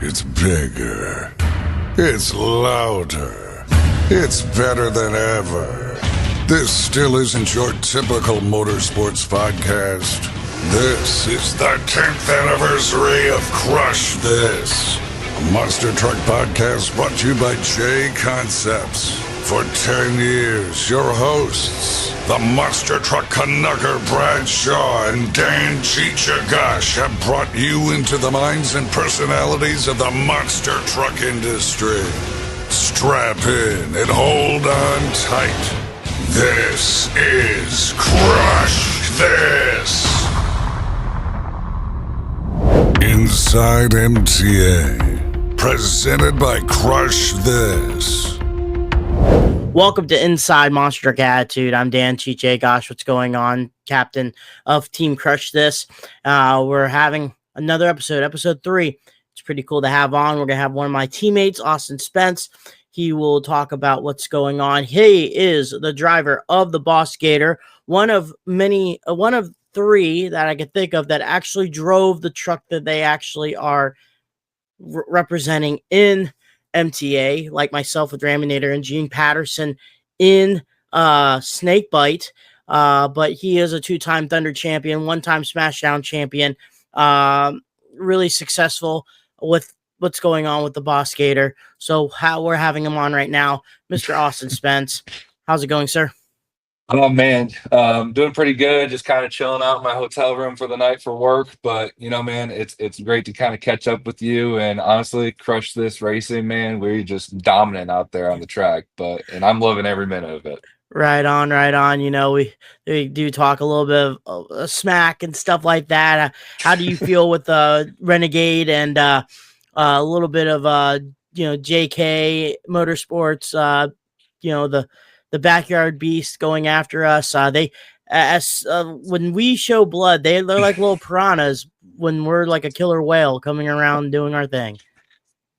It's bigger. It's louder. It's better than ever. This still isn't your typical motorsports podcast. This is the 10th anniversary of Crush This, a monster truck podcast brought to you by J-Concepts. For 10 years, your hosts, the monster truck conductor Brad Shaw and Dan 𝐃𝐨𝐽 have brought you into the minds and personalities of the monster truck industry. Strap in and hold on tight. This is Crush This! Inside MTA, presented by Crush This. Welcome to Inside Monster Truck Attitude. I'm Dan 𝐃𝐨𝐽. What's going on? Captain of Team Crush This. We're having another episode 3. It's pretty cool to have on. We're going to have one of my teammates, Austin Spence. He will talk about what's going on. He is the driver of the Boss Gator, one of 3 that I could think of that actually drove the truck that they actually are representing in MTA, like myself with Raminator and Gene Patterson in Snakebite. But he is a 2-time Thunder champion, 1-time Smashdown champion. Really successful with what's going on with the Boss Gator. So we're having him on right now, Mr. Austin Spence. How's it going, sir? Oh man, doing pretty good. Just kind of chilling out in my hotel room for the night for work. But you know, man, it's great to kind of catch up with you and honestly Crush This racing, man. We're just dominant out there on the track, and I'm loving every minute of it. Right on. You know, we do talk a little bit of smack and stuff like that. How do you feel with Renegade and a little bit of JK Motorsports? The backyard beast going after us. When we show blood, they're like little piranhas when we're like a killer whale coming around doing our thing.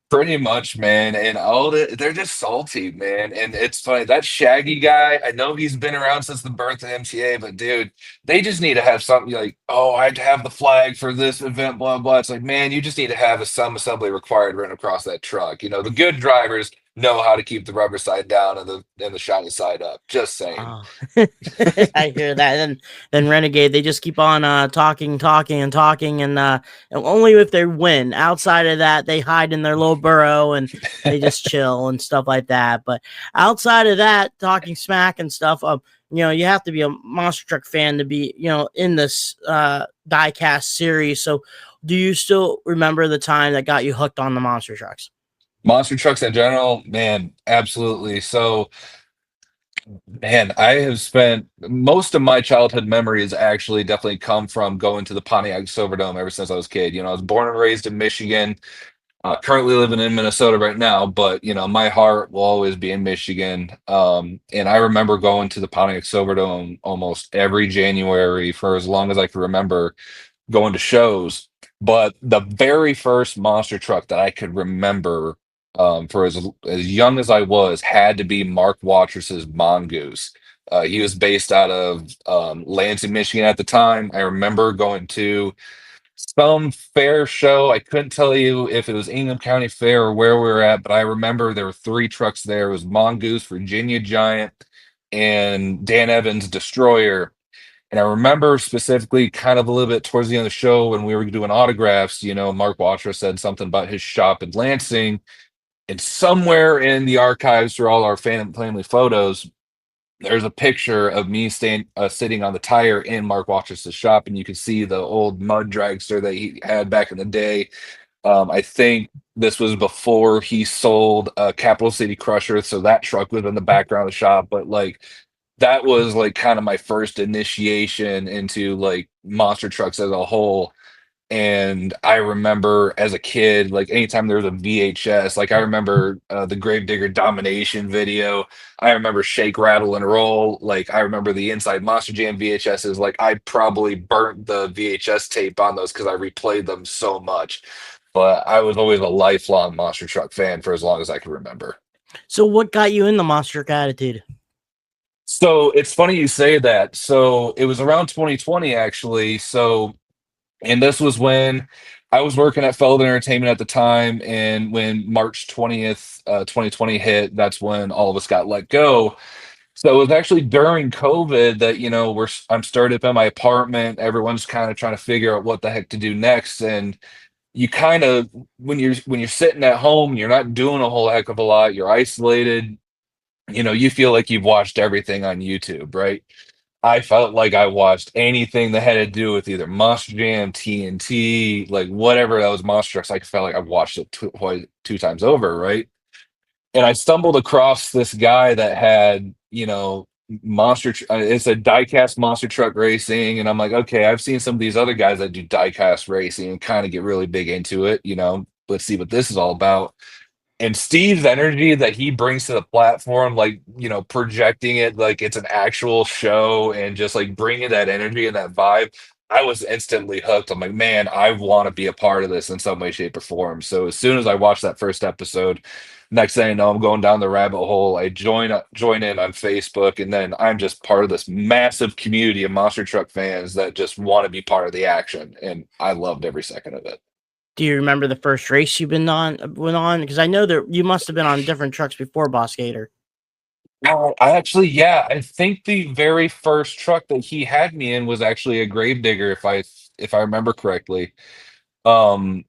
Pretty much, man. And they're just salty, man. And it's funny, that Shaggy guy, I know he's been around since the birth of MTA, but dude, they just need to have something like, oh, I'd have the flag for this event, blah, blah. It's like, man, you just need to have some assembly required run across that truck. You know, the good drivers know how to keep the rubber side down and the shiny side up. Just saying. Oh. I hear that. And then Renegade, they just keep on talking, and only if they win. Outside of that, they hide in their little burrow and they just chill and stuff like that. But outside of that, talking smack and stuff, you have to be a monster truck fan to be, in this Diecast series. So do you still remember the time that got you hooked on the monster trucks? Monster trucks in general, man, absolutely. So, man, I have spent most of my childhood memories actually definitely come from going to the Pontiac Silverdome ever since I was a kid. I was born and raised in Michigan, currently living in Minnesota right now, but my heart will always be in Michigan. And I remember going to the Pontiac Silverdome almost every January for as long as I can remember, going to shows. But the very first monster truck that I could remember, for as young as I was, had to be Mark Watrous' Mongoose. He was based out of Lansing, Michigan at the time. I remember going to some fair show. I couldn't tell you if it was Ingham County Fair or where we were at, but I remember there were 3 trucks there. It was Mongoose, Virginia Giant, and Dan Evans' Destroyer. And I remember specifically kind of a little bit towards the end of the show when we were doing autographs, Mark Watrous said something about his shop in Lansing. And somewhere in the archives for all our family photos, there's a picture of me sitting on the tire in Mark Watrous' shop, and you can see the old mud dragster that he had back in the day. I think this was before he sold Capital City Crusher, so that truck was in the background of the shop. But that was kind of my first initiation into monster trucks as a whole. And I remember as a kid, anytime there was a VHS, I remember the Gravedigger Domination video. I remember Shake, Rattle, and Roll. I remember the Inside Monster Jam VHSs. I probably burnt the VHS tape on those because I replayed them so much. But I was always a lifelong monster truck fan for as long as I can remember. So what got you in the monster truck attitude? So it's funny you say that. So it was around 2020, actually. And this was when I was working at Feld Entertainment at the time, and when March 20th, 2020 hit, that's when all of us got let go. So it was actually during COVID that, I'm started up in my apartment. Everyone's kind of trying to figure out what the heck to do next. And you kind of, when you're sitting at home, you're not doing a whole heck of a lot. You're isolated. You feel like you've watched everything on YouTube, right? I felt like I watched anything that had to do with either Monster Jam, TNT, like whatever that was Monster Trucks. I felt like I watched it two times over, right? And I stumbled across this guy that had, it's a diecast monster truck racing, and I'm like, okay, I've seen some of these other guys that do diecast racing and kind of get really big into it. Let's see what this is all about. And Steve's energy that he brings to the platform, like, projecting it like it's an actual show and just like bringing that energy and that vibe, I was instantly hooked. I'm like, man, I want to be a part of this in some way, shape, or form. So as soon as I watched that first episode, next thing I know, I'm going down the rabbit hole. I join in on Facebook, and then I'm just part of this massive community of monster truck fans that just want to be part of the action. And I loved every second of it. Do you remember the first race you've been on? Because I know that you must have been on different trucks before Boss Gator. I actually, yeah, I think the very first truck that he had me in was actually a Gravedigger, if I remember correctly. Um,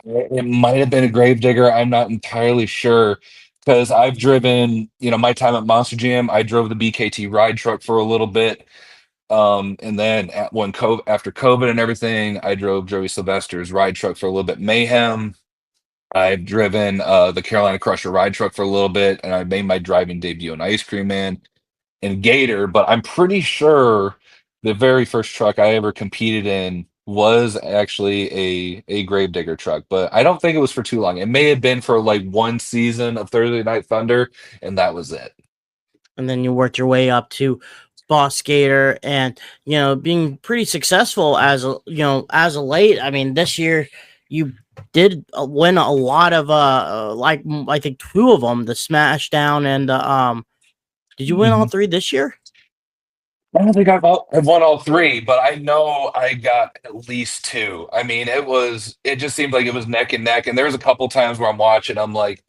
it might have been a Gravedigger. I'm not entirely sure because I've driven, my time at Monster Jam, I drove the BKT ride truck for a little bit. And then after COVID and everything, I drove Joey Sylvester's ride truck for a little bit, Mayhem. I've driven the Carolina Crusher ride truck for a little bit, and I made my driving debut in Ice Cream Man and Gator. But I'm pretty sure the very first truck I ever competed in was actually a Gravedigger truck, but I don't think it was for too long. It may have been for like one season of Thursday Night Thunder, and that was it. And then you worked your way up to Boss Gator, and being pretty successful as a late. I mean, this year you did win a lot of like I think two of them, the Smashdown and did you win all three this year? I don't think I've won all three, but I know I got at least two. I mean, it just seemed like it was neck and neck. And there was a couple times where I'm watching, I'm like,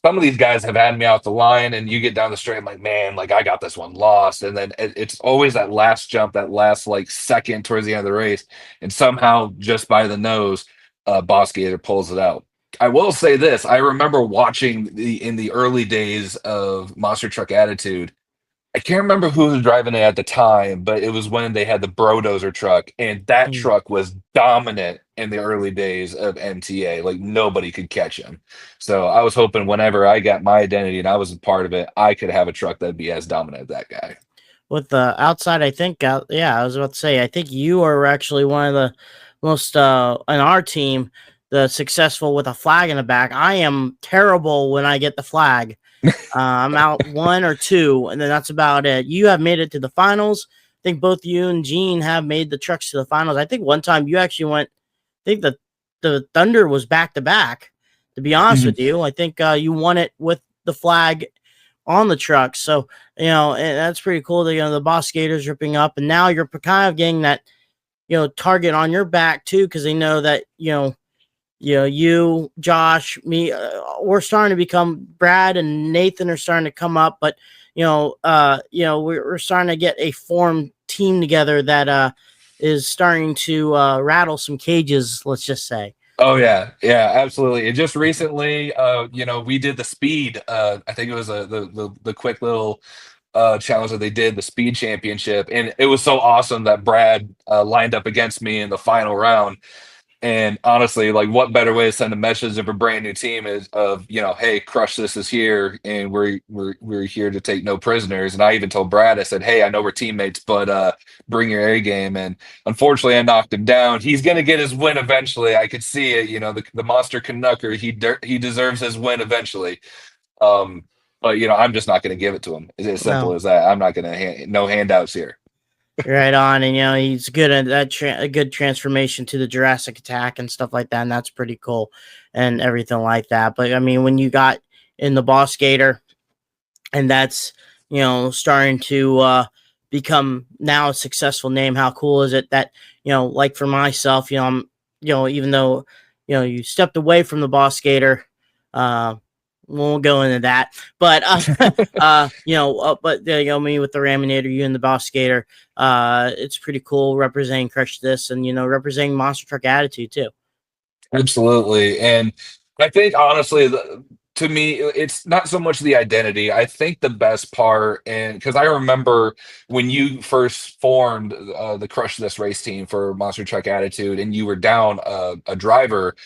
some of these guys have had me out the line, and you get down the straight, I'm like, man, like I got this one lost. And then it's always that last jump, that last like second towards the end of the race. And somehow just by the nose, Boss Gator pulls it out. I will say this, I remember watching in the early days of Monster Truck Attitude. I can't remember who was driving it at the time, but it was when they had the Brodozer truck, and that truck was dominant in the early days of MTA. Like nobody could catch him. So I was hoping whenever I got my identity and I was a part of it, I could have a truck that'd be as dominant as that guy. With the outside, I think, yeah, I was about to say, I think you are actually one of the most in our team, the successful with a flag in the back. I am terrible when I get the flag. I'm out one or two, and then that's about it. You have made it to the finals. I think both you and Gene have made the trucks to the finals. I think one time you actually went, I think the Thunder was back to back, to be honest with you. I think you won it with the flag on the truck. So, and that's pretty cool that, the Boss Gators ripping up, and now you're kind of getting that, target on your back too, because they know that, you, Josh, me, we're starting to become, Brad and Nathan are starting to come up, but we're starting to get a formed team together that is starting to rattle some cages, let's just say. Oh yeah, yeah, absolutely. And just recently, we did the speed. I think it was the quick little challenge that they did, the speed championship, and it was so awesome that Brad lined up against me in the final round. And honestly, like, what better way to send a message of a brand new team is of, hey, Crush This is here, and we're here to take no prisoners. And I even told Brad, I said, hey, I know we're teammates, but bring your A game. And unfortunately, I knocked him down. He's gonna get his win eventually. I could see it. The monster Canucker, he deserves his win eventually. But I'm just not gonna give it to him. It's as simple as that. I'm not gonna no handouts here. Right on, and he's good at that. A good transformation to the Jurassic attack and stuff like that, and that's pretty cool, and everything like that. But I mean, when you got in the Boss Gator, and that's starting to become now a successful name, how cool is it that like for myself, I'm even though, you stepped away from the boss skater, we won't go into that, but me with the Raminator, you and the boss skater, it's pretty cool representing Crush This, and representing Monster Truck Attitude too. Absolutely. And I think honestly, to me, it's not so much the identity. I think the best part, and because I remember when you first formed the Crush This race team for Monster Truck Attitude, and you were down a driver,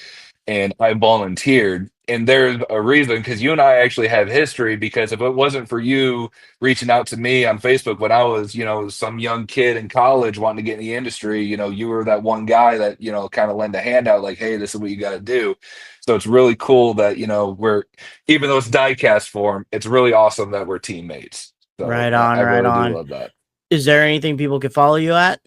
and I volunteered. And there's a reason, because you and I actually have history. Because if it wasn't for you reaching out to me on Facebook when I was, some young kid in college wanting to get in the industry, you were that one guy that, kind of lend a hand out, like, hey, this is what you got to do. So it's really cool that, we're, even though it's diecast form, it's really awesome that we're teammates. So Right on, I right really on. do love that. Is there anything people can follow you at?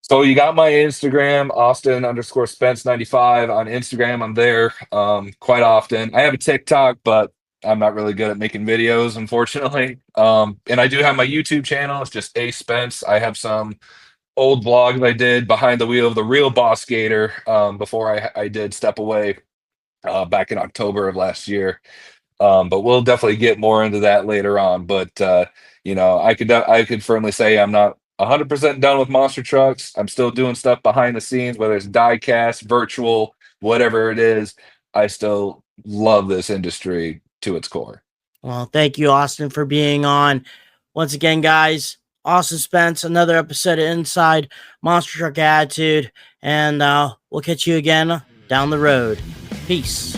So you got my Instagram, Austin_Spence 95 on Instagram. I'm there quite often. I have a TikTok, but I'm not really good at making videos, unfortunately. And I do have my YouTube channel. It's just 𝐸_Spence. I have some old vlogs I did behind the wheel of the real boss skater before I did step away back in October of last year. But we'll definitely get more into that later on. But I could firmly say I'm not 100% done with monster trucks. I'm still doing stuff behind the scenes, whether it's diecast, virtual, whatever it is. I still love this industry to its core. Well, thank you, Austin, for being on. Once again, guys, Austin Spence, another episode of Inside Monster Truck Attitude, and we'll catch you again down the road. Peace.